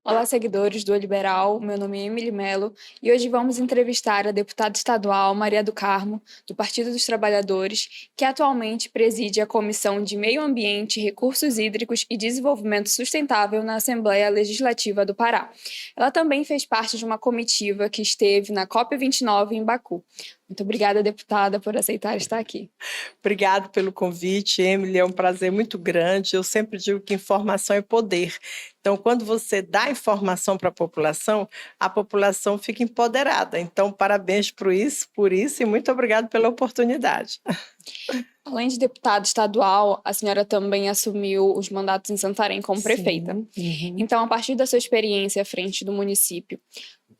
Olá, seguidores do O Liberal. Meu nome é Emily Mello e hoje vamos entrevistar a deputada estadual Maria do Carmo, do Partido dos Trabalhadores, que atualmente preside a Comissão de Meio Ambiente, Recursos Hídricos e Desenvolvimento Sustentável na Assembleia Legislativa do Pará. Ela também fez parte de uma comitiva que esteve na COP29 em Baku. Muito obrigada, deputada, por aceitar estar aqui. Obrigado pelo convite, Emily. É um prazer muito grande. Eu sempre digo que informação é poder. Então, quando você dá informação para a população fica empoderada. Então, parabéns por isso e muito obrigado pela oportunidade. Além de deputada estadual, a senhora também assumiu os mandatos em Santarém como prefeita. Sim. Uhum. Então, a partir da sua experiência à frente do município,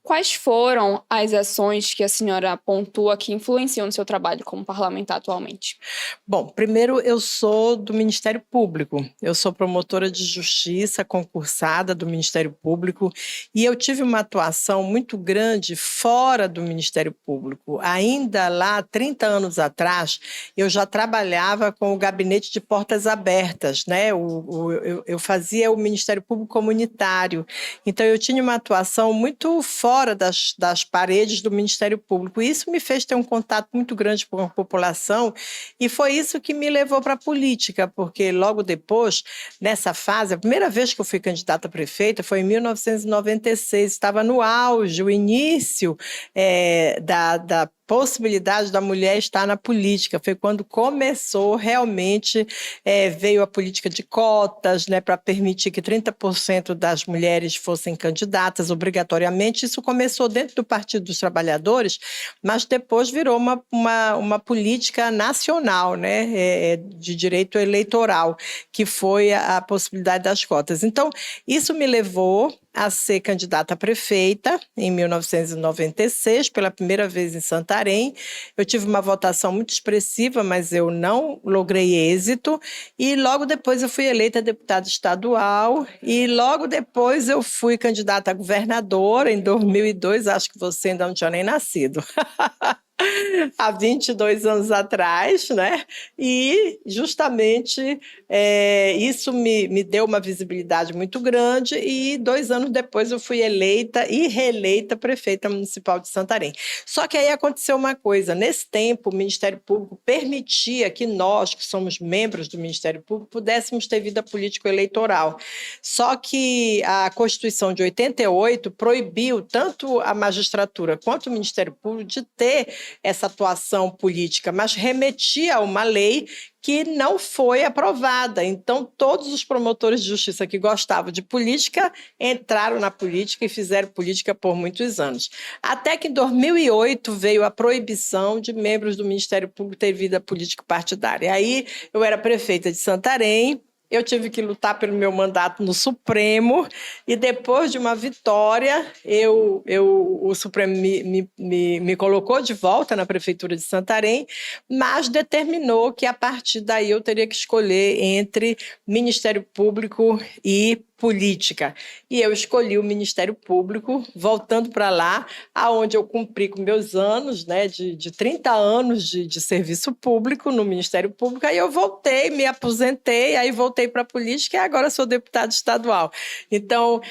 quais foram as ações que a senhora pontua que influenciam no seu trabalho como parlamentar atualmente? Bom, primeiro eu sou do Ministério Público. Eu sou promotora de justiça concursada do Ministério Público e eu tive uma atuação muito grande fora do Ministério Público. Ainda lá, 30 anos atrás, eu já trabalhava com o gabinete de portas abertas, né? Eu fazia o Ministério Público comunitário. Então, eu tinha uma atuação muito fora das paredes do Ministério Público. E isso me fez ter um contato muito grande com a população e foi isso que me levou para a política, porque logo depois, nessa fase, a primeira vez que eu fui candidata a prefeita foi em 1996, estava no auge, o início da possibilidade da mulher estar na política. Foi quando começou realmente, veio a política de cotas, né, para permitir que 30% das mulheres fossem candidatas obrigatoriamente. Isso começou dentro do Partido dos Trabalhadores, mas depois virou uma política nacional, né, de direito eleitoral, que foi a possibilidade das cotas. Então, isso me levou a ser candidata a prefeita em 1996, pela primeira vez em Santarém. Eu tive uma votação muito expressiva, mas eu não logrei êxito. E logo depois eu fui eleita deputada estadual e logo depois eu fui candidata a governadora em 2002, acho que você ainda não tinha nem nascido. Há 22 anos atrás, né? E justamente isso me deu uma visibilidade muito grande e 2 anos depois eu fui eleita e reeleita prefeita municipal de Santarém. Só que aí aconteceu uma coisa, nesse tempo o Ministério Público permitia que nós, que somos membros do Ministério Público, pudéssemos ter vida político-eleitoral. Só que a Constituição de 88 proibiu tanto a magistratura quanto o Ministério Público de ter essa atuação política, mas remetia a uma lei que não foi aprovada. Então, todos os promotores de justiça que gostavam de política entraram na política e fizeram política por muitos anos. Até que em 2008 veio a proibição de membros do Ministério Público ter vida política partidária. Aí eu era prefeita de Santarém, eu tive que lutar pelo meu mandato no Supremo e depois de uma vitória, o Supremo me colocou de volta na Prefeitura de Santarém, mas determinou que a partir daí eu teria que escolher entre Ministério Público e política. E eu escolhi o Ministério Público, voltando para lá, aonde eu cumpri com meus anos, né, de 30 anos de serviço público no Ministério Público, aí eu voltei, me aposentei, aí voltei para a política e agora sou deputada estadual. Então,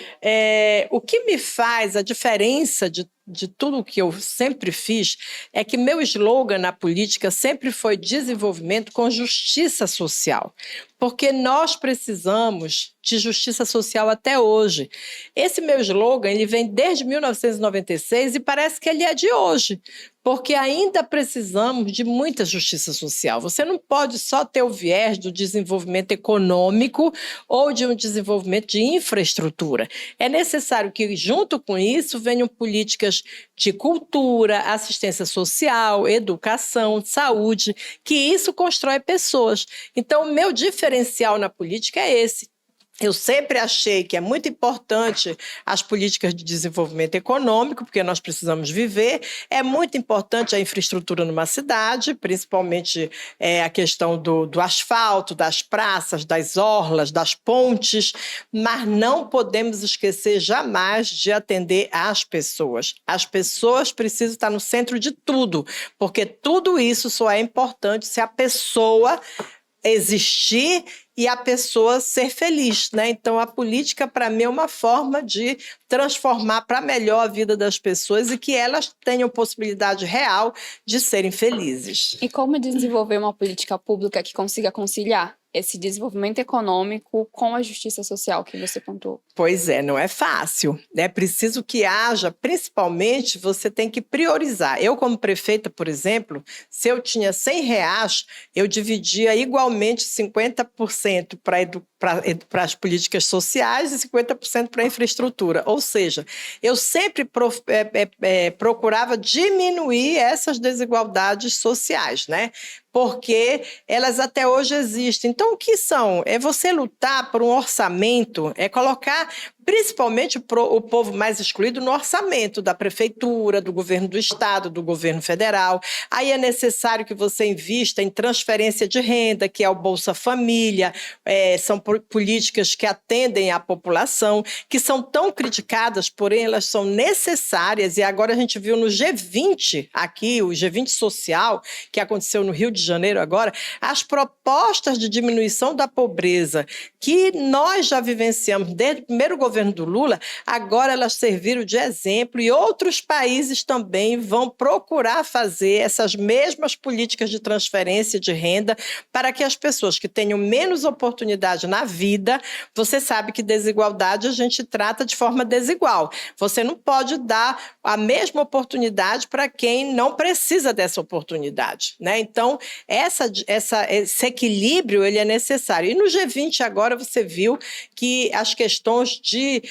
o que me faz a diferença de tudo o que eu sempre fiz, é que meu slogan na política sempre foi desenvolvimento com justiça social, porque nós precisamos de justiça social até hoje. Esse meu slogan, ele vem desde 1996 e parece que ele é de hoje, porque ainda precisamos de muita justiça social. Você não pode só ter o viés do desenvolvimento econômico ou de um desenvolvimento de infraestrutura. É necessário que, junto com isso, venham políticas de cultura, assistência social, educação, saúde, que isso constrói pessoas. Então, o meu diferencial na política é esse. Eu sempre achei que é muito importante as políticas de desenvolvimento econômico, porque nós precisamos viver. É muito importante a infraestrutura numa cidade, principalmente a questão do asfalto, das praças, das orlas, das pontes, mas não podemos esquecer jamais de atender às pessoas. As pessoas precisam estar no centro de tudo, porque tudo isso só é importante se a pessoa existir e a pessoa ser feliz, né? Então, a política, para mim, é uma forma de transformar para melhor a vida das pessoas e que elas tenham possibilidade real de serem felizes. E como desenvolver uma política pública que consiga conciliar esse desenvolvimento econômico com a justiça social que você pontuou? Pois é, não é fácil. É preciso que haja, principalmente, você tem que priorizar. Eu, como prefeita, por exemplo, se eu tinha R$ 100, eu dividia igualmente 50% para as políticas sociais e 50% para a infraestrutura. Ou seja, eu sempre procurava diminuir essas desigualdades sociais, né? Porque elas até hoje existem. Então, o que são? É você lutar por um orçamento, é colocar principalmente o povo mais excluído no orçamento da prefeitura, do governo do estado, do governo federal. Aí é necessário que você invista em transferência de renda, que é o Bolsa Família, são políticas que atendem à população, que são tão criticadas, porém elas são necessárias, e agora a gente viu no G20 aqui, o G20 social, que aconteceu no Rio de Janeiro agora, as propostas de diminuição da pobreza que nós já vivenciamos desde o primeiro governo do Lula, agora elas serviram de exemplo e outros países também vão procurar fazer essas mesmas políticas de transferência de renda para que as pessoas que tenham menos oportunidade na vida, você sabe que desigualdade a gente trata de forma desigual. Você não pode dar a mesma oportunidade para quem não precisa dessa oportunidade, né? Então, esse equilíbrio ele é necessário. E no G20 agora você viu que as questões de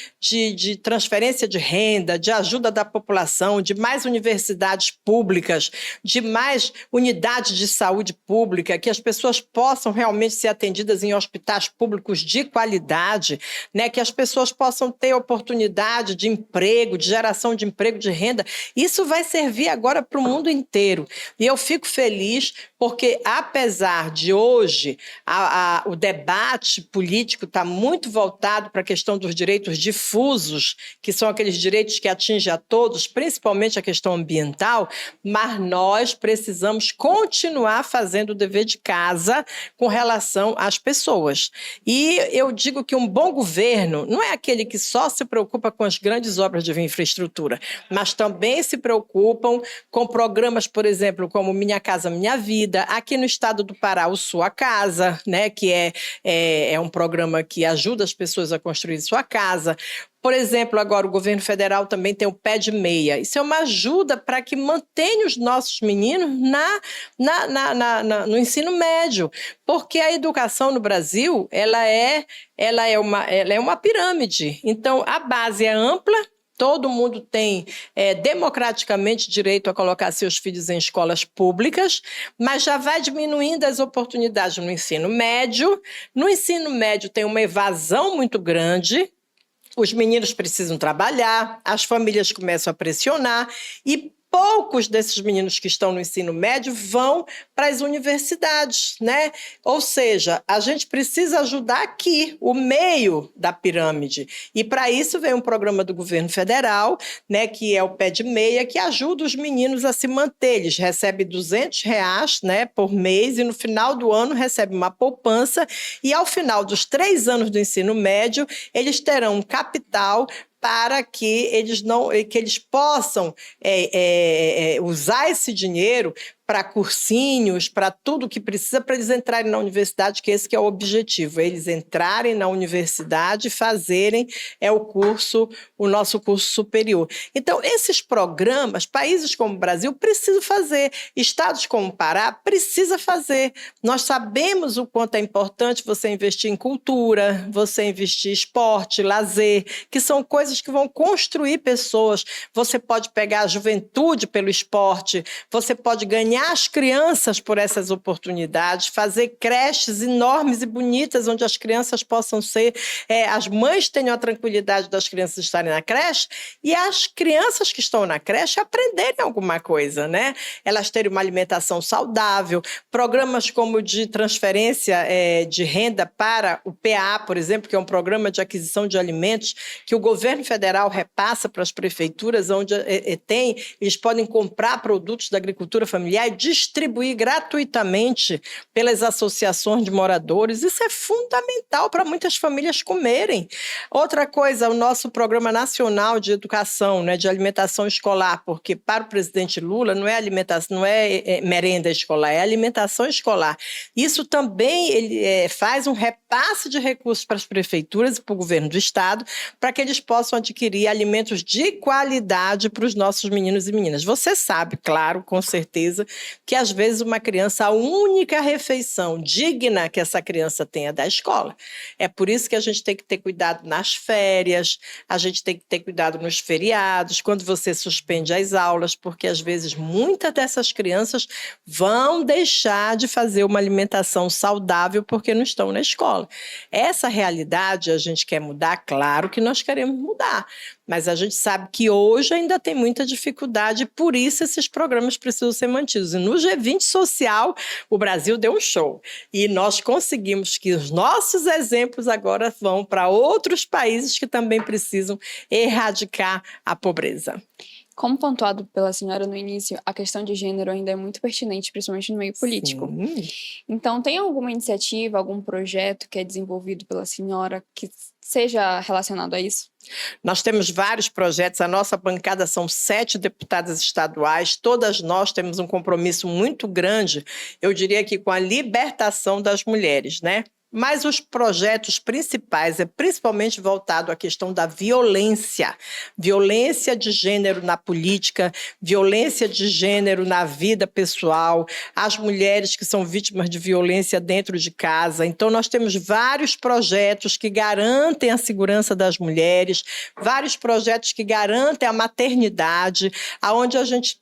transferência de renda, de ajuda da população, de mais universidades públicas, de mais unidades de saúde pública, que as pessoas possam realmente ser atendidas em hospitais públicos de qualidade, né? Que as pessoas possam ter oportunidade de emprego, de geração de emprego, de renda. Isso vai servir agora para o mundo inteiro. E eu fico feliz porque, apesar de hoje o debate político estar muito voltado para a questão dos direitos difusos, que são aqueles direitos que atingem a todos, principalmente a questão ambiental, mas nós precisamos continuar fazendo o dever de casa com relação às pessoas. E eu digo que um bom governo não é aquele que só se preocupa com as grandes obras de infraestrutura, mas também se preocupam com programas, por exemplo, como Minha Casa Minha Vida, aqui no estado do Pará, o Sua Casa, né, que é um programa que ajuda as pessoas a construir sua casa. Por exemplo, agora o governo federal também tem o Pé de Meia. Isso é uma ajuda para que mantenha os nossos meninos no ensino médio, porque a educação no Brasil ela é uma pirâmide. Então, a base é ampla. Todo mundo tem democraticamente direito a colocar seus filhos em escolas públicas, mas já vai diminuindo as oportunidades no ensino médio. No ensino médio tem uma evasão muito grande. Os meninos precisam trabalhar, as famílias começam a pressionar e poucos desses meninos que estão no ensino médio vão para as universidades, né? Ou seja, a gente precisa ajudar aqui, o meio da pirâmide. E para isso vem um programa do governo federal, né, que é o Pé de Meia, que ajuda os meninos a se manter. Eles recebem R$ 200, né, por mês e no final do ano recebem uma poupança e ao final dos 3 anos do ensino médio, eles terão um capital para que eles possam usar esse dinheiro para cursinhos, para tudo que precisa para eles entrarem na universidade, que esse que é o objetivo, eles entrarem na universidade e fazerem o nosso curso superior. Então, esses programas, países como o Brasil precisam fazer, estados como o Pará precisam fazer. Nós sabemos o quanto é importante você investir em cultura, você investir em esporte, lazer, que são coisas que vão construir pessoas. Você pode pegar a juventude pelo esporte, você pode ganhar as crianças por essas oportunidades, fazer creches enormes e bonitas onde as crianças possam ser, as mães tenham a tranquilidade das crianças estarem na creche e as crianças que estão na creche aprenderem alguma coisa, né? Elas terem uma alimentação saudável, programas como de transferência de renda para o PA, por exemplo, que é um programa de aquisição de alimentos que o governo federal repassa para as prefeituras, onde eles podem comprar produtos da agricultura familiar é distribuir gratuitamente pelas associações de moradores. Isso é fundamental para muitas famílias comerem. Outra coisa, o nosso Programa Nacional de Educação, né, de alimentação escolar, porque para o presidente Lula não é alimentação, não é merenda escolar, é alimentação escolar. Isso também ele faz um repasse de recursos para as prefeituras e para o governo do estado, para que eles possam adquirir alimentos de qualidade para os nossos meninos e meninas. Você sabe, claro, com certeza, que às vezes uma criança, a única refeição digna que essa criança tem é da escola. É por isso que a gente tem que ter cuidado nas férias, a gente tem que ter cuidado nos feriados, quando você suspende as aulas, porque às vezes muitas dessas crianças vão deixar de fazer uma alimentação saudável porque não estão na escola. Essa realidade a gente quer mudar, claro que nós queremos mudar, mas a gente sabe que hoje ainda tem muita dificuldade, por isso esses programas precisam ser mantidos. E no G20 Social, o Brasil deu um show. E nós conseguimos que os nossos exemplos agora vão para outros países que também precisam erradicar a pobreza. Como pontuado pela senhora no início, a questão de gênero ainda é muito pertinente, principalmente no meio político. Sim. Então, tem alguma iniciativa, algum projeto que é desenvolvido pela senhora que seja relacionado a isso? Nós temos vários projetos, a nossa bancada são 7 deputadas estaduais, todas nós temos um compromisso muito grande, eu diria que com a libertação das mulheres, né? Mas os projetos principais é principalmente voltado à questão da violência de gênero na política, violência de gênero na vida pessoal, as mulheres que são vítimas de violência dentro de casa. Então, nós temos vários projetos que garantem a segurança das mulheres, vários projetos que garantem a maternidade, onde a gente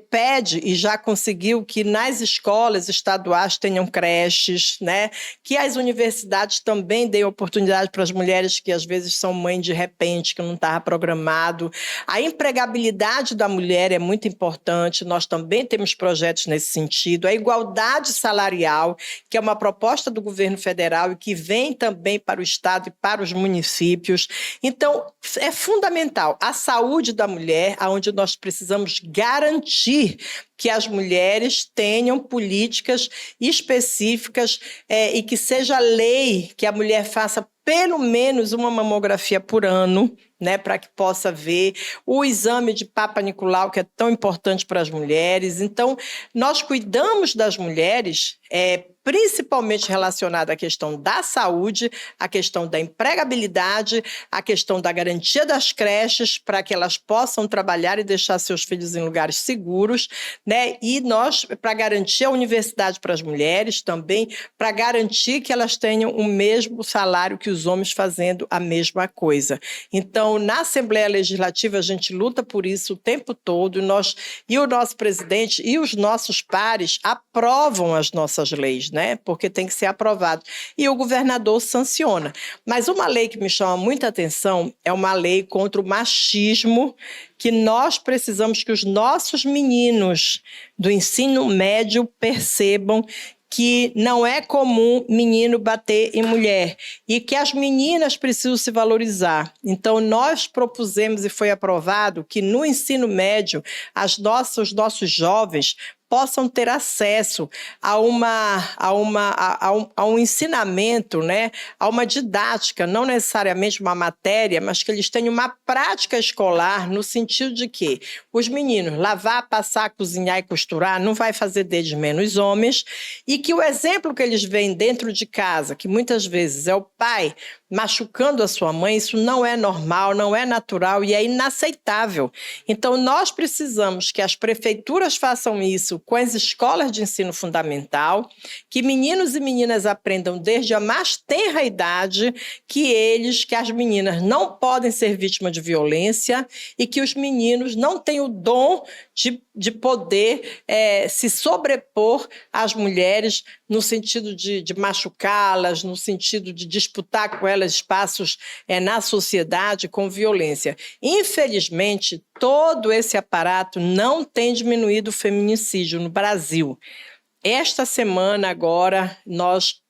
pede e já conseguiu que nas escolas estaduais tenham creches, né? Que as universidades também deem oportunidade para as mulheres que às vezes são mães de repente, que não estava programado. A empregabilidade da mulher é muito importante, nós também temos projetos nesse sentido. A igualdade salarial, que é uma proposta do governo federal e que vem também para o estado e para os municípios. Então, é fundamental a saúde da mulher, onde nós precisamos garantir que as mulheres tenham políticas específicas e que seja lei que a mulher faça pelo menos uma mamografia por ano, né, para que possa ver o exame de Papa Nicolau, que é tão importante para as mulheres. Então, nós cuidamos das mulheres, principalmente relacionada à questão da saúde, à questão da empregabilidade, à questão da garantia das creches, para que elas possam trabalhar e deixar seus filhos em lugares seguros, né? E nós, para garantir a universidade para as mulheres, também para garantir que elas tenham o mesmo salário que os homens fazendo a mesma coisa. Então, na Assembleia Legislativa, a gente luta por isso o tempo todo, e o nosso presidente e os nossos pares aprovam as nossas leis, né? Porque tem que ser aprovado. E o governador sanciona. Mas uma lei que me chama muita atenção é uma lei contra o machismo, que nós precisamos que os nossos meninos do ensino médio percebam que não é comum menino bater em mulher e que as meninas precisam se valorizar. Então, nós propusemos e foi aprovado que no ensino médio os nossos jovens possam ter acesso a um ensinamento, né? A uma didática, não necessariamente uma matéria, mas que eles tenham uma prática escolar no sentido de que os meninos lavar, passar, cozinhar e costurar não vai fazer deles menos homens e que o exemplo que eles veem dentro de casa, que muitas vezes é o pai machucando a sua mãe, isso não é normal, não é natural e é inaceitável. Então, nós precisamos que as prefeituras façam isso com as escolas de ensino fundamental, que meninos e meninas aprendam desde a mais tenra idade que as meninas não podem ser vítimas de violência e que os meninos não têm o dom de poder se sobrepor às mulheres no sentido de machucá-las, no sentido de disputar com elas espaços na sociedade com violência. Infelizmente, todo esse aparato não tem diminuído o feminicídio no Brasil. Esta semana, agora, nós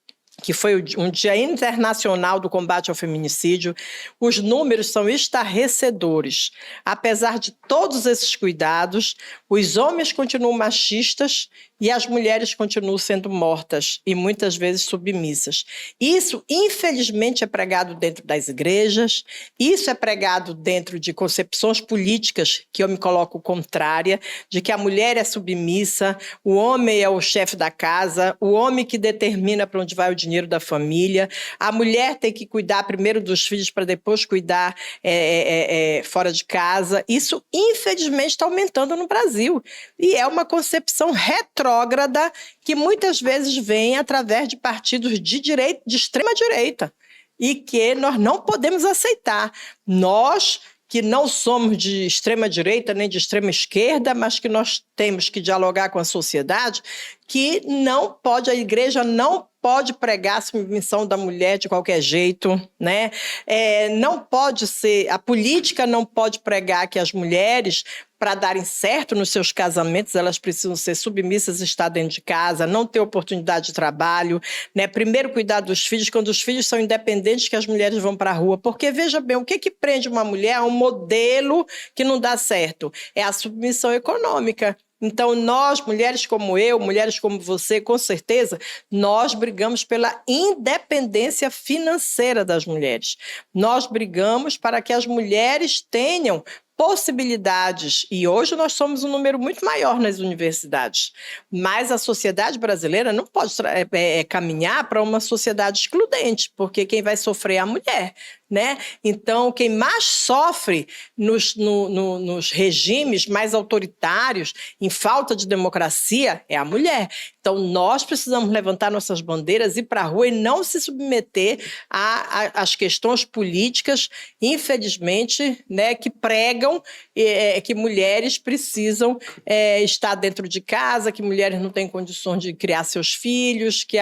que foi um Dia Internacional do Combate ao Feminicídio, os números são estarrecedores. Apesar de todos esses cuidados, os homens continuam machistas e as mulheres continuam sendo mortas e muitas vezes submissas. Isso, infelizmente, é pregado dentro das igrejas, isso é pregado dentro de concepções políticas que eu me coloco contrária, de que a mulher é submissa, o homem é o chefe da casa, o homem que determina para onde vai o dinheiro da família, a mulher tem que cuidar primeiro dos filhos para depois cuidar fora de casa. Isso, infelizmente, está aumentando no Brasil. E é uma concepção retrógrada que muitas vezes vem através de partidos de direita, de extrema direita, e que nós não podemos aceitar. Nós, que não somos de extrema direita nem de extrema esquerda, mas que nós temos que dialogar com a sociedade, que não pode, a igreja não pode pregar a submissão da mulher de qualquer jeito, né? Não pode ser, a política não pode pregar que as mulheres, para darem certo nos seus casamentos, elas precisam ser submissas, estar dentro de casa, não ter oportunidade de trabalho, né? Primeiro cuidar dos filhos, quando os filhos são independentes, que as mulheres vão para a rua. Porque, veja bem, o que prende uma mulher a um modelo que não dá certo? É a submissão econômica. Então, nós, mulheres como eu, mulheres como você, com certeza, nós brigamos pela independência financeira das mulheres. Nós brigamos para que as mulheres tenham possibilidades, e hoje nós somos um número muito maior nas universidades, mas a sociedade brasileira não pode caminhar para uma sociedade excludente, porque quem vai sofrer é a mulher, né? Então, quem mais sofre nos regimes mais autoritários, em falta de democracia, é a mulher. Então, nós precisamos levantar nossas bandeiras, ir para a rua e não se submeter às questões políticas, infelizmente, né, que pregam que mulheres precisam estar dentro de casa, que mulheres não têm condições de criar seus filhos, que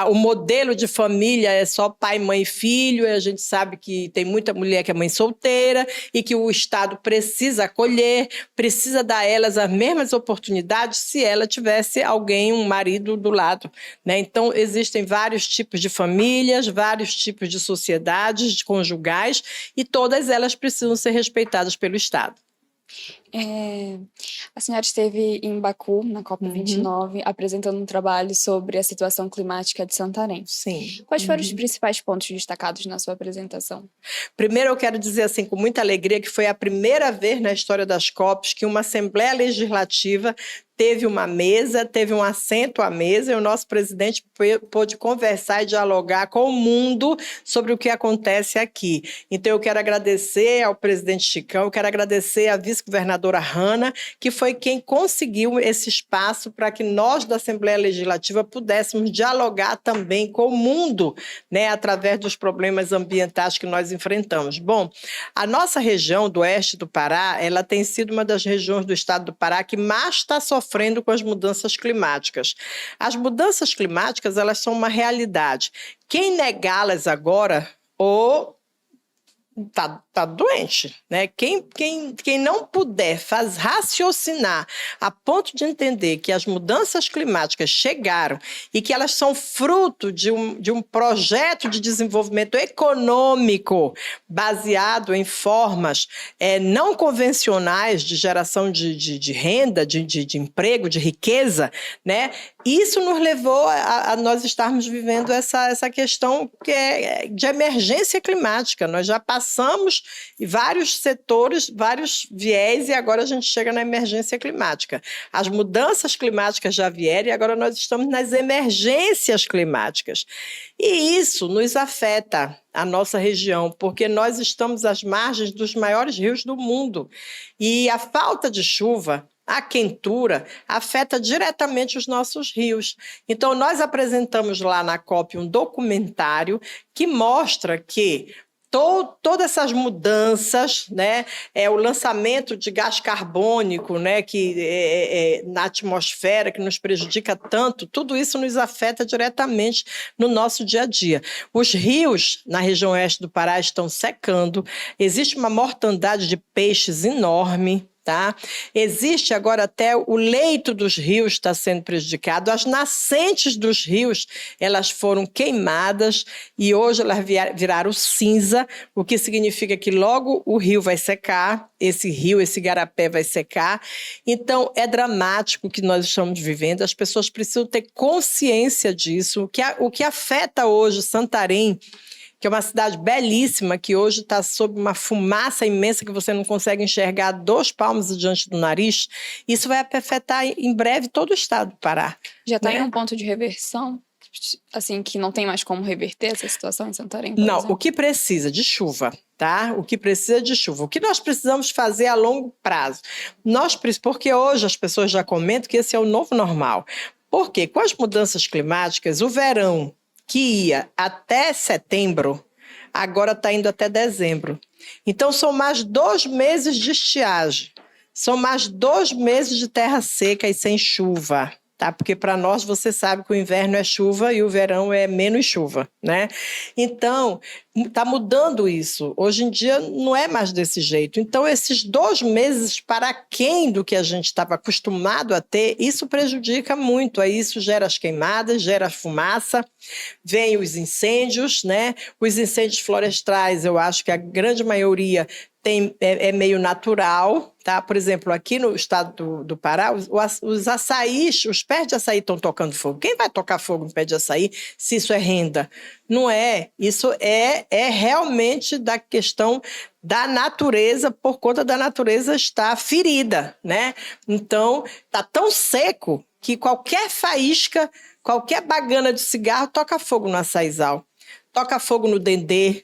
o modelo de família é só pai, mãe e filho, e a gente sabe que tem muita mulher que é mãe solteira e que o Estado precisa acolher, precisa dar a elas as mesmas oportunidades se ela tivesse alguém, um marido do lado, né? Então, existem vários tipos de famílias, vários tipos de sociedades conjugais e todas elas precisam ser respeitadas pelo Estado. A senhora esteve em Baku, na COP29, apresentando um trabalho sobre a situação climática de Santarém. Sim. Quais foram os principais pontos destacados na sua apresentação? Primeiro, eu quero dizer assim, com muita alegria, que foi a primeira vez na história das COPs que uma Assembleia Legislativa teve uma mesa, teve um assento à mesa, e o nosso presidente pôde conversar e dialogar com o mundo sobre o que acontece aqui. Então, eu quero agradecer ao presidente Chicão, eu quero agradecer à vice-governadora Hanna, que foi quem conseguiu esse espaço para que nós, da Assembleia Legislativa, pudéssemos dialogar também com o mundo, né, através dos problemas ambientais que nós enfrentamos. Bom, a nossa região do oeste do Pará, ela tem sido uma das regiões do estado do Pará que mais está sofrendo com as mudanças climáticas. As mudanças climáticas, elas são uma realidade. Quem negá-las agora, ou tá doente, né? Quem não puder raciocinar a ponto de entender que as mudanças climáticas chegaram e que elas são fruto de um projeto de desenvolvimento econômico baseado em formas não convencionais de geração de renda, de emprego, de riqueza, né? Isso nos levou a nós estarmos vivendo essa questão que é de emergência climática. Nós já passamos vários setores, vários viés, e agora a gente chega na emergência climática. As mudanças climáticas já vieram e agora nós estamos nas emergências climáticas. E isso nos afeta a nossa região, porque nós estamos às margens dos maiores rios do mundo. E a falta de chuva, a quentura, afeta diretamente os nossos rios. Então, nós apresentamos lá na COP um documentário que mostra que todas essas mudanças, né, o lançamento de gás carbônico, né, que na atmosfera, que nos prejudica tanto, tudo isso nos afeta diretamente no nosso dia a dia. Os rios na região oeste do Pará estão secando, existe uma mortandade de peixes enorme, Tá? Existe agora até o leito dos rios está sendo prejudicado, as nascentes dos rios elas foram queimadas e hoje elas viraram cinza, o que significa que logo o rio vai secar, esse rio, esse igarapé vai secar. Então é dramático o que nós estamos vivendo, as pessoas precisam ter consciência disso, o que afeta hoje Santarém, que é uma cidade belíssima, que hoje está sob uma fumaça imensa que você não consegue enxergar 2 palmos diante do nariz, isso vai afetar em breve todo o estado do Pará. Já está né? em um ponto de reversão? Assim, que não tem mais como reverter essa situação em Santarém, por Não, exemplo? o que precisa de chuva, tá? O que precisa de chuva. O que nós precisamos fazer a longo prazo? Porque hoje as pessoas já comentam que esse é o novo normal. Porque com as mudanças climáticas, o verão que ia até setembro, agora está indo até dezembro. Então, são mais 2 meses de estiagem. São mais 2 meses de terra seca e sem chuva. Tá? Porque para nós, você sabe que o inverno é chuva e o verão é menos chuva. Né? Então, está mudando isso. Hoje em dia, não é mais desse jeito. Então, esses 2 meses para aquém do que a gente estava acostumado a ter, isso prejudica muito. Aí isso gera as queimadas, gera a fumaça, vem os incêndios, né? Os incêndios florestais, eu acho que a grande maioria é meio natural, tá? Por exemplo, aqui no estado do Pará, os açaís, os pés de açaí estão tocando fogo. Quem vai tocar fogo no pé de açaí se isso é renda? Não é. Isso é realmente da questão da natureza, por conta da natureza estar ferida, né? Então, tá tão seco que qualquer faísca, qualquer bagana de cigarro toca fogo no açaizal, toca fogo no dendê,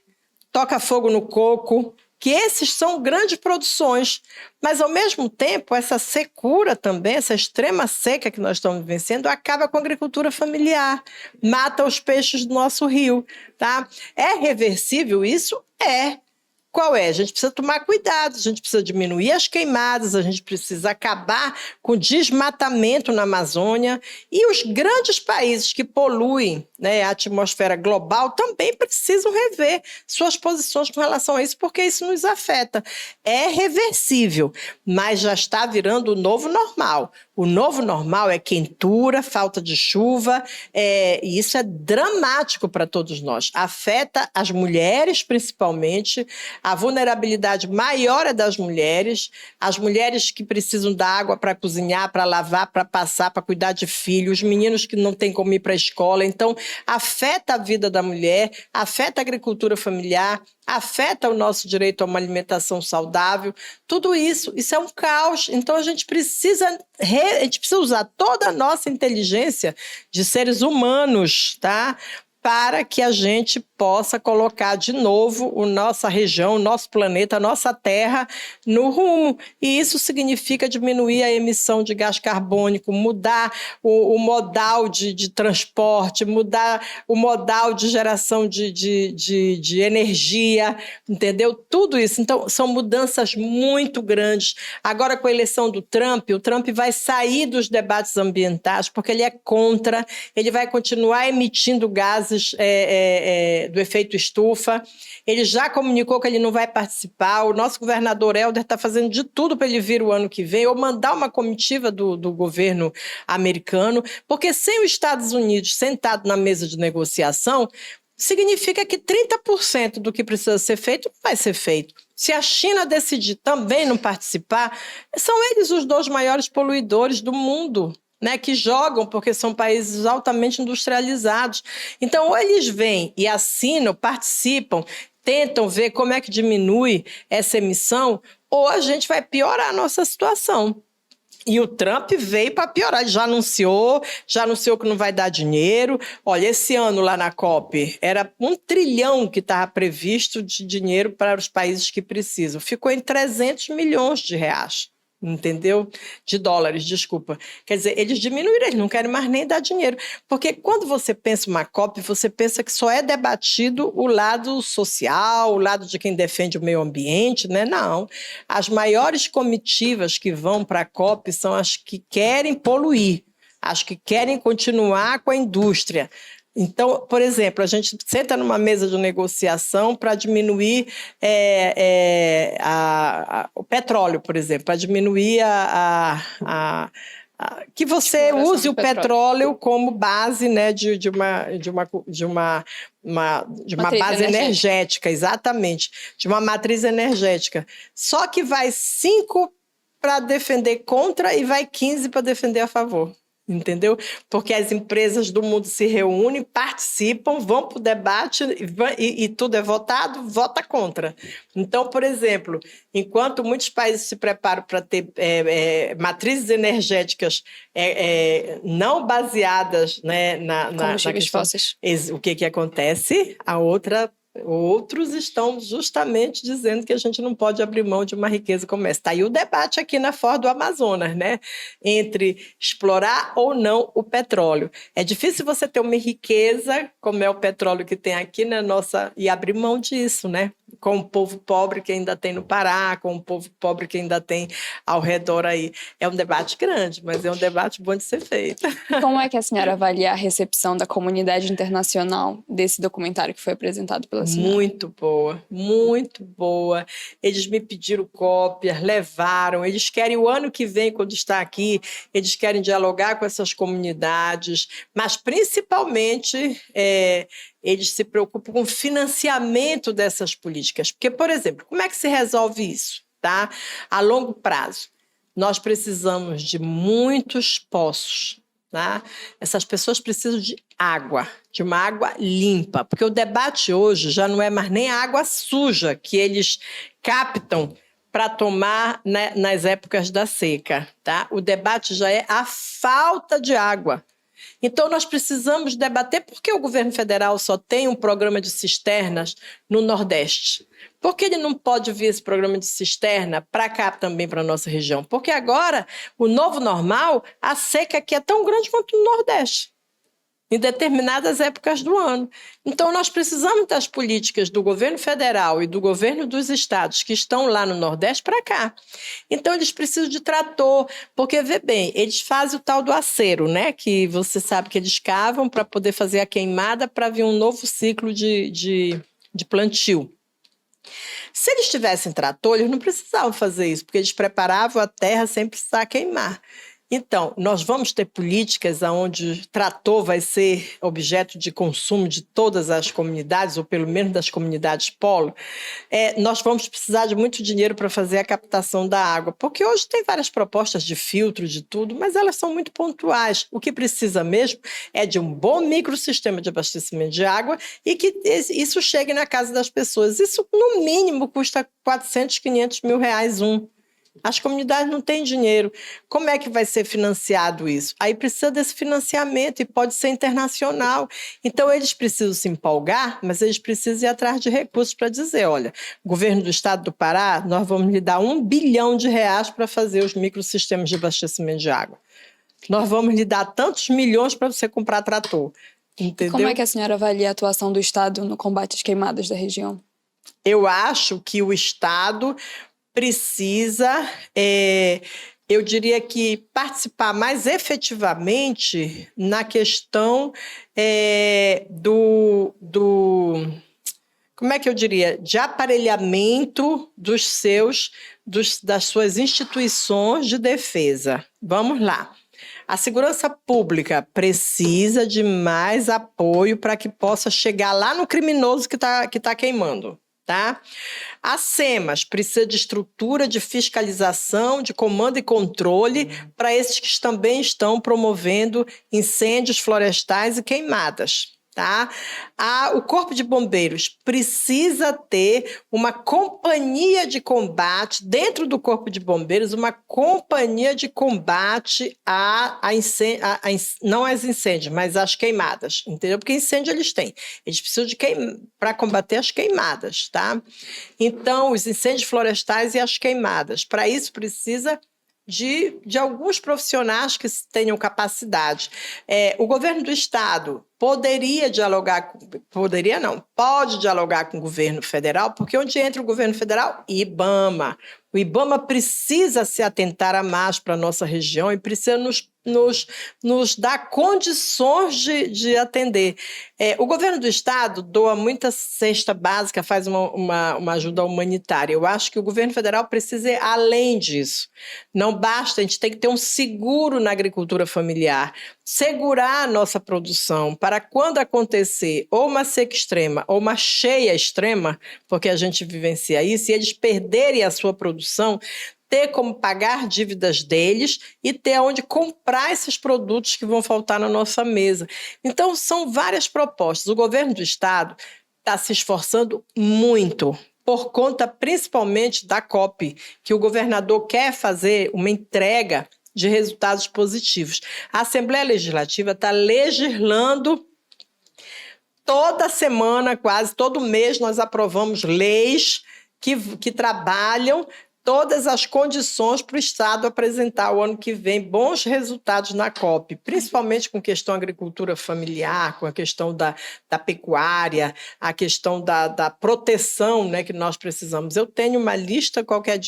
toca fogo no coco, que esses são grandes produções, mas ao mesmo tempo essa secura também, essa extrema seca que nós estamos vivenciando, acaba com a agricultura familiar, mata os peixes do nosso rio, tá? É reversível isso? É. Qual é? A gente precisa tomar cuidado, a gente precisa diminuir as queimadas, a gente precisa acabar com o desmatamento na Amazônia, e os grandes países que poluem, né, a atmosfera global também precisam rever suas posições com relação a isso, porque isso nos afeta. É reversível, mas já está virando o novo normal. O novo normal é quentura, falta de chuva, e isso é dramático para todos nós. Afeta as mulheres, principalmente. A vulnerabilidade maior é das mulheres, as mulheres que precisam da água para cozinhar, para lavar, para passar, para cuidar de filhos, os meninos que não têm como ir para a escola. Então, afeta a vida da mulher, afeta a agricultura familiar, afeta o nosso direito a uma alimentação saudável. Tudo isso é um caos. Então, a gente precisa usar toda a nossa inteligência de seres humanos, tá? Para que a gente possa colocar de novo a nossa região, o nosso planeta, a nossa Terra no rumo. E isso significa diminuir a emissão de gás carbônico, mudar o modal de transporte, mudar o modal de geração de energia, entendeu? Tudo isso. Então, são mudanças muito grandes. Agora, com a eleição do Trump, o Trump vai sair dos debates ambientais, porque ele é contra, ele vai continuar emitindo gases do efeito estufa. Ele já comunicou que ele não vai participar. O nosso governador Helder está fazendo de tudo para ele vir o ano que vem, ou mandar uma comitiva do governo americano, porque sem os Estados Unidos sentado na mesa de negociação, significa que 30% do que precisa ser feito não vai ser feito. Se a China decidir também não participar, são eles os 2 maiores poluidores do mundo, né, que jogam porque são países altamente industrializados. Então, ou eles vêm e assinam, participam, tentam ver como é que diminui essa emissão, ou a gente vai piorar a nossa situação. E o Trump veio para piorar, ele já anunciou que não vai dar dinheiro. Olha, esse ano lá na COP, era 1 trilhão que estava previsto de dinheiro para os países que precisam. Ficou em 300 milhões de reais. Entendeu? De dólares, desculpa. Quer dizer, eles diminuíram, eles não querem mais nem dar dinheiro. Porque quando você pensa uma COP, você pensa que só é debatido o lado social, o lado de quem defende o meio ambiente, né? Não. As maiores comitivas que vão para a COP são as que querem poluir, as que querem continuar com a indústria. Então, por exemplo, a gente senta numa mesa de negociação para diminuir o petróleo, por exemplo, para diminuir que você use o petróleo como base, né, de uma base energética, exatamente, de uma matriz energética. Só que vai 5 para defender contra e vai 15 para defender a favor. Entendeu? Porque as empresas do mundo se reúnem, participam, vão para o debate e tudo é votado, vota contra. Então, por exemplo, enquanto muitos países se preparam para ter matrizes energéticas não baseadas, né, na combustíveis fósseis, o que acontece? Outros estão justamente dizendo que a gente não pode abrir mão de uma riqueza como essa. Está aí o debate aqui na Foz do Amazonas, né? Entre explorar ou não o petróleo. É difícil você ter uma riqueza, como é o petróleo que tem aqui na nossa, e abrir mão disso, né? Com o povo pobre que ainda tem no Pará, com o povo pobre que ainda tem ao redor aí. É um debate grande, mas é um debate bom de ser feito. E como é que a senhora avalia a recepção da comunidade internacional desse documentário que foi apresentado pela senhora? Muito boa, muito boa. Eles me pediram cópias, levaram. Eles querem, o ano que vem, quando está aqui, eles querem dialogar com essas comunidades, mas principalmente eles se preocupam com o financiamento dessas políticas. Porque, por exemplo, como é que se resolve isso, tá? A longo prazo, nós precisamos de muitos poços, tá? Essas pessoas precisam de água, de uma água limpa, porque o debate hoje já não é mais nem a água suja que eles captam para tomar, né, nas épocas da seca, tá? O debate já é a falta de água. Então, nós precisamos debater por que o governo federal só tem um programa de cisternas no Nordeste. Por que ele não pode vir esse programa de cisterna para cá também, para a nossa região? Porque agora, o novo normal, a seca aqui é tão grande quanto no Nordeste, em determinadas épocas do ano. Então, nós precisamos das políticas do governo federal e do governo dos estados que estão lá no Nordeste para cá. Então, eles precisam de trator, porque, vê bem, eles fazem o tal do acero, né? Que você sabe que eles cavam para poder fazer a queimada para vir um novo ciclo de plantio. Se eles tivessem trator, eles não precisavam fazer isso, porque eles preparavam a terra sem precisar queimar. Então, nós vamos ter políticas onde o trator vai ser objeto de consumo de todas as comunidades, ou pelo menos das comunidades polo. Nós vamos precisar de muito dinheiro para fazer a captação da água, porque hoje tem várias propostas de filtro, de tudo, mas elas são muito pontuais. O que precisa mesmo é de um bom microsistema de abastecimento de água e que isso chegue na casa das pessoas. Isso, no mínimo, custa 400, 500 mil reais As comunidades não têm dinheiro. Como é que vai ser financiado isso? Aí precisa desse financiamento e pode ser internacional. Então, eles precisam se empolgar, mas eles precisam ir atrás de recursos para dizer, olha, o governo do estado do Pará, nós vamos lhe dar R$1 bilhão para fazer os microsistemas de abastecimento de água. Nós vamos lhe dar tantos milhões para você comprar trator. Entendeu? E como é que a senhora avalia a atuação do Estado no combate às queimadas da região? Eu acho que o Estado precisa, eu diria que, participar mais efetivamente na questão como é que eu diria, de aparelhamento das suas instituições de defesa. Vamos lá. A segurança pública precisa de mais apoio para que possa chegar lá no criminoso que tá queimando. Tá? A SEMAS precisa de estrutura de fiscalização, de comando e controle para esses que também estão promovendo incêndios florestais e queimadas. Tá? O Corpo de Bombeiros precisa ter uma companhia de combate, dentro do Corpo de Bombeiros, uma companhia de combate não às incêndios, mas às queimadas, entendeu? Porque incêndio eles têm. Eles precisam de para combater as queimadas, tá? Então, os incêndios florestais e as queimadas. Para isso, precisa de alguns profissionais que tenham capacidade. O governo do estado pode dialogar com o governo federal, porque onde entra o governo federal? IBAMA, O IBAMA precisa se atentar a mais para a nossa região e precisa nos dar condições de atender. O governo do estado doa muita cesta básica, faz uma ajuda humanitária. Eu acho que o governo federal precisa ir além disso. Não basta, a gente tem que ter um seguro na agricultura familiar, segurar a nossa produção para quando acontecer ou uma seca extrema ou uma cheia extrema, porque a gente vivencia isso, e eles perderem a sua produção, ter como pagar dívidas deles e ter onde comprar esses produtos que vão faltar na nossa mesa. Então, são várias propostas. O governo do estado está se esforçando muito, por conta principalmente da COP, que o governador quer fazer uma entrega de resultados positivos. A Assembleia Legislativa está legislando toda semana, quase todo mês, nós aprovamos leis que trabalham todas as condições para o Estado apresentar o ano que vem bons resultados na COP, principalmente com questão da agricultura familiar, com a questão da pecuária, a questão da proteção, né, que nós precisamos. Eu tenho uma lista, qualquer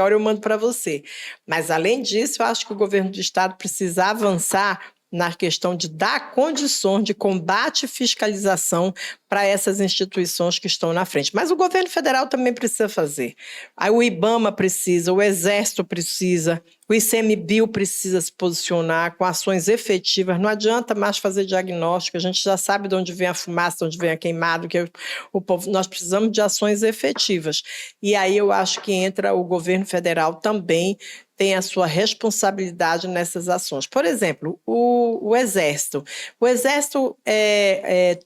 hora eu mando para você. Mas, além disso, eu acho que o governo do Estado precisa avançar na questão de dar condições de combate e fiscalização para essas instituições que estão na frente. Mas o governo federal também precisa fazer. Aí o IBAMA precisa, o Exército precisa, o ICMBio precisa se posicionar com ações efetivas. Não adianta mais fazer diagnóstico, a gente já sabe de onde vem a fumaça, de onde vem a queimado, que o povo, nós precisamos de ações efetivas. E aí eu acho que entra o governo federal também, tem a sua responsabilidade nessas ações. Por exemplo, o Exército. O Exército,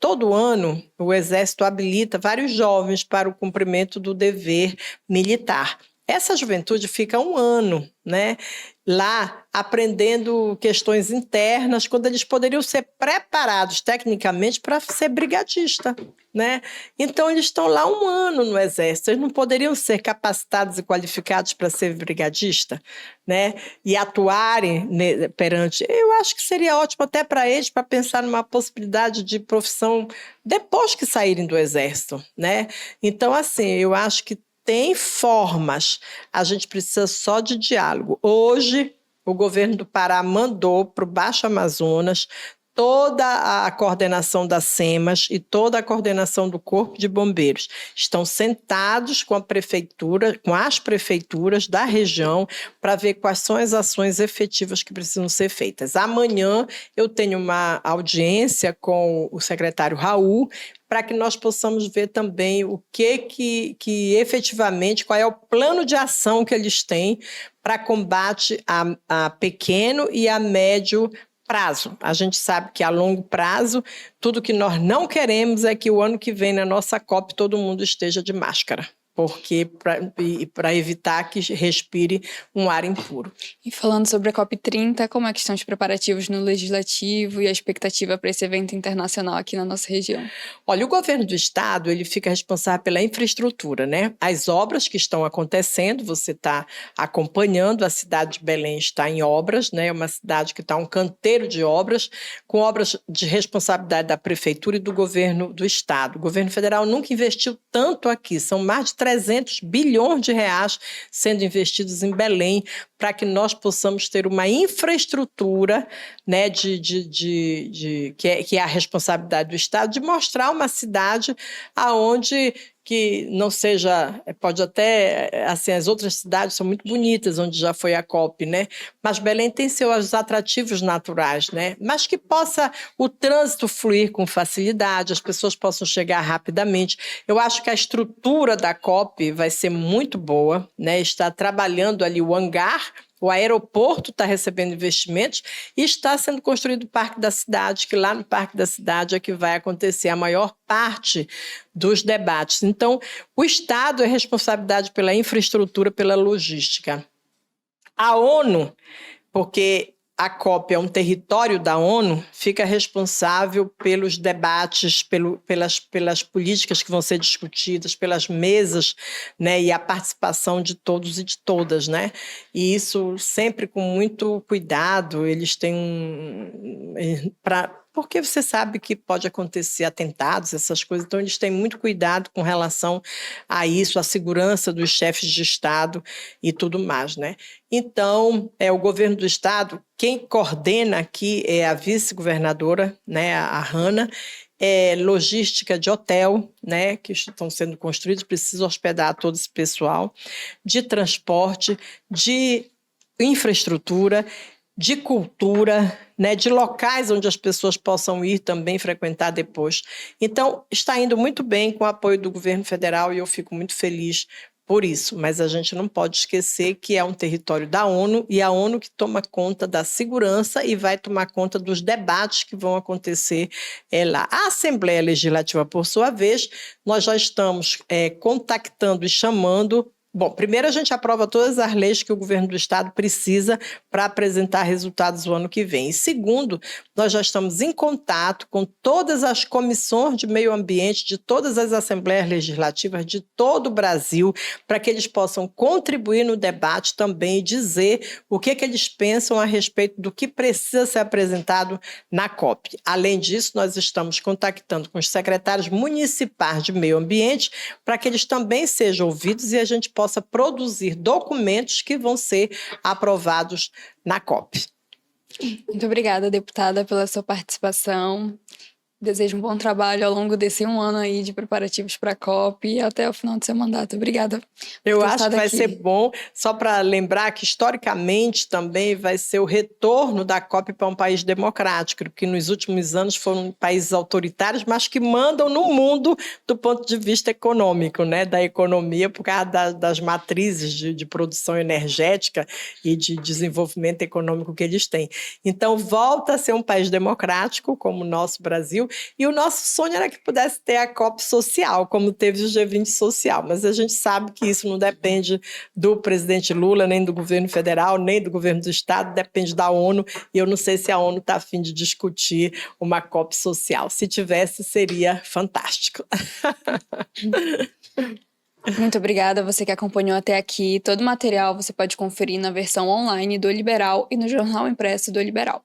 todo ano, o Exército habilita vários jovens para o cumprimento do dever militar. Essa juventude fica um ano, né, lá aprendendo questões internas, quando eles poderiam ser preparados tecnicamente para ser brigadista, né? Então, eles estão lá um ano no Exército, eles não poderiam ser capacitados e qualificados para ser brigadista, né? E atuarem perante... Eu acho que seria ótimo até para eles, para pensar numa possibilidade de profissão depois que saírem do Exército, né? Então, assim, eu acho que tem formas, a gente precisa só de diálogo. Hoje, o governo do Pará mandou para o Baixo Amazonas toda a coordenação das SEMAS e toda a coordenação do Corpo de Bombeiros. Estão sentados com a prefeitura, com as prefeituras da região, para ver quais são as ações efetivas que precisam ser feitas. Amanhã eu tenho uma audiência com o secretário Raul, para que nós possamos ver também o que efetivamente, qual é o plano de ação que eles têm para combate a pequeno e a médio prazo. A gente sabe que a longo prazo, tudo que nós não queremos é que o ano que vem na nossa COP todo mundo esteja de máscara, porque para evitar que respire um ar impuro. E falando sobre a COP30, como é que estão os preparativos no Legislativo e a expectativa para esse evento internacional aqui na nossa região? Olha, o governo do estado, ele fica responsável pela infraestrutura, né? As obras que estão acontecendo, você está acompanhando, a cidade de Belém está em obras, né? É uma cidade que está um canteiro de obras, com obras de responsabilidade da prefeitura e do governo do estado. O governo federal nunca investiu tanto aqui, são mais de 300 bilhões de reais sendo investidos em Belém para que nós possamos ter uma infraestrutura, né, que é a responsabilidade do Estado, de mostrar uma cidade aonde que não seja, pode até, assim, as outras cidades são muito bonitas, onde já foi a COP, né? Mas Belém tem seus atrativos naturais, né? Mas que possa o trânsito fluir com facilidade, as pessoas possam chegar rapidamente. Eu acho que a estrutura da COP vai ser muito boa, né? Está trabalhando ali o hangar, o aeroporto está recebendo investimentos e está sendo construído o Parque da Cidade, que lá no Parque da Cidade é que vai acontecer a maior parte dos debates. Então, o Estado é responsabilidade pela infraestrutura, pela logística. A ONU, porque a COP é um território da ONU, fica responsável pelos debates, pelas políticas que vão ser discutidas, pelas mesas, né, e a participação de todos e de todas, né? E isso sempre com muito cuidado, eles têm porque você sabe que pode acontecer atentados, essas coisas, então eles têm muito cuidado com relação a isso, a segurança dos chefes de Estado e tudo mais, né? Então, o governo do Estado, quem coordena aqui é a vice-governadora, né, a Hanna, logística de hotel, né, que estão sendo construídos, precisa hospedar todo esse pessoal, de transporte, de infraestrutura, de cultura, né, de locais onde as pessoas possam ir também frequentar depois. Então, está indo muito bem com o apoio do governo federal e eu fico muito feliz por isso, mas a gente não pode esquecer que é um território da ONU e a ONU que toma conta da segurança e vai tomar conta dos debates que vão acontecer lá. A Assembleia Legislativa, por sua vez, nós já estamos contactando e chamando. Bom, primeiro a gente aprova todas as leis que o governo do estado precisa para apresentar resultados o ano que vem. E segundo, nós já estamos em contato com todas as comissões de meio ambiente de todas as assembleias legislativas de todo o Brasil, para que eles possam contribuir no debate também e dizer o que eles pensam a respeito do que precisa ser apresentado na COP. Além disso, nós estamos contactando com os secretários municipais de meio ambiente para que eles também sejam ouvidos e a gente possa produzir documentos que vão ser aprovados na COP. Muito obrigada, deputada, pela sua participação. Desejo um bom trabalho ao longo desse 1 ano aí de preparativos para a COP e até o final do seu mandato. Obrigada. Eu acho que vai ser bom, só para lembrar que historicamente também vai ser o retorno da COP para um país democrático, que nos últimos anos foram países autoritários, mas que mandam no mundo do ponto de vista econômico, né, da economia, por causa das matrizes de produção energética e de desenvolvimento econômico que eles têm. Então, volta a ser um país democrático, como o nosso Brasil, e o nosso sonho era que pudesse ter a COP social, como teve o G20 social, mas a gente sabe que isso não depende do presidente Lula, nem do governo federal, nem do governo do estado, depende da ONU, e eu não sei se a ONU está a fim de discutir uma COP social. Se tivesse, seria fantástico. Muito obrigada a você que acompanhou até aqui. Todo o material você pode conferir na versão online do Liberal e no jornal impresso do Liberal.